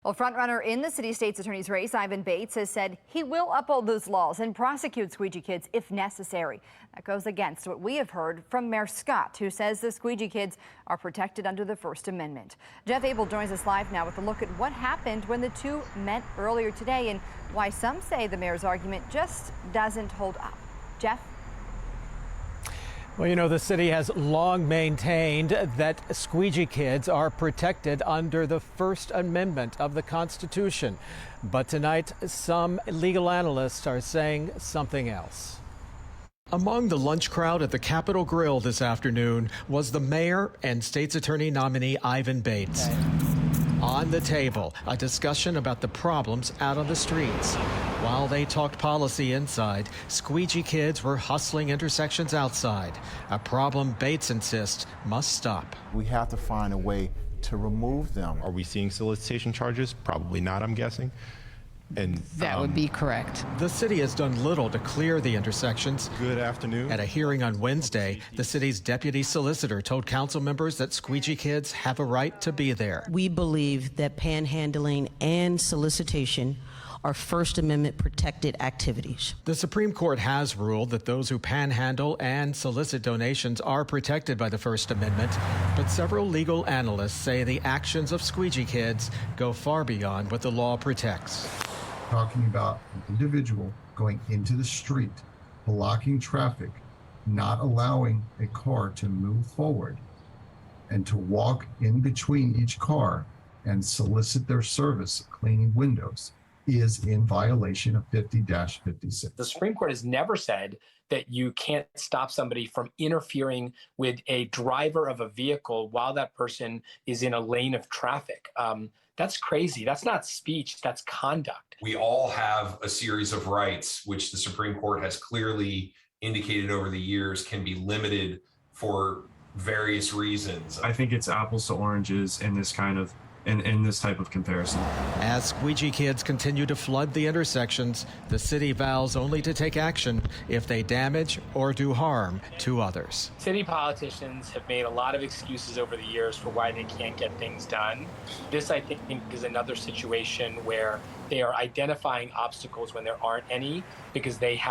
Well, frontrunner in the city state's attorney's race, Ivan Bates, has said he will uphold those laws and prosecute Squeegee kids if necessary. That goes against what we have heard from Mayor Scott, who says the Squeegee kids are protected under the First Amendment. Jeff Abel joins us live now with a look at what happened when the two met earlier today and why some say the mayor's argument just doesn't hold up. Jeff? Well, you know, the city has long maintained that Squeegee kids are protected under the First Amendment of the Constitution. But tonight, some legal analysts are saying something else. Among the lunch crowd at the Capitol Grill this afternoon was the mayor and state's attorney nominee Ivan Bates. On the table, a discussion about the problems out on the streets. While they talked policy inside, Squeegee kids were hustling intersections outside, a problem Bates insists must stop. We have to find a way to remove them. Are we seeing solicitation charges? Probably not, I'm guessing. And that would be correct. The city has done little to clear the intersections. Good afternoon. At a hearing on Wednesday, the city's deputy solicitor told council members that Squeegee kids have a right to be there. We believe that panhandling and solicitation are First Amendment protected activities. The Supreme Court has ruled that those who panhandle and solicit donations are protected by the First Amendment, but several legal analysts say the actions of Squeegee kids go far beyond what the law protects. Talking about an individual going into the street, blocking traffic, not allowing a car to move forward, and to walk in between each car and solicit their service, cleaning windows, is in violation of 50-56. The Supreme Court has never said that you can't stop somebody from interfering with a driver of a vehicle while that person is in a lane of traffic. That's crazy. That's not speech, that's conduct. We all have a series of rights, which the Supreme Court has clearly indicated over the years can be limited for various reasons. I think it's apples to oranges in this kind of in this type of comparison. As Squeegee kids continue to flood the intersections, the city vows only to take action if they damage or do harm to others. City politicians have made a lot of excuses over the years for why they can't get things done. This, I think, is another situation where they are identifying obstacles when there aren't any because they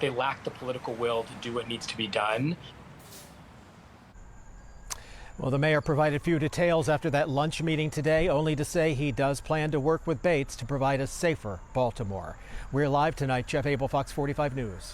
lack the political will to do what needs to be done. Well, the mayor provided few details after that lunch meeting today, only to say he does plan to work with Bates to provide a safer Baltimore. We're live tonight. Jeff Abel, Fox 45 News.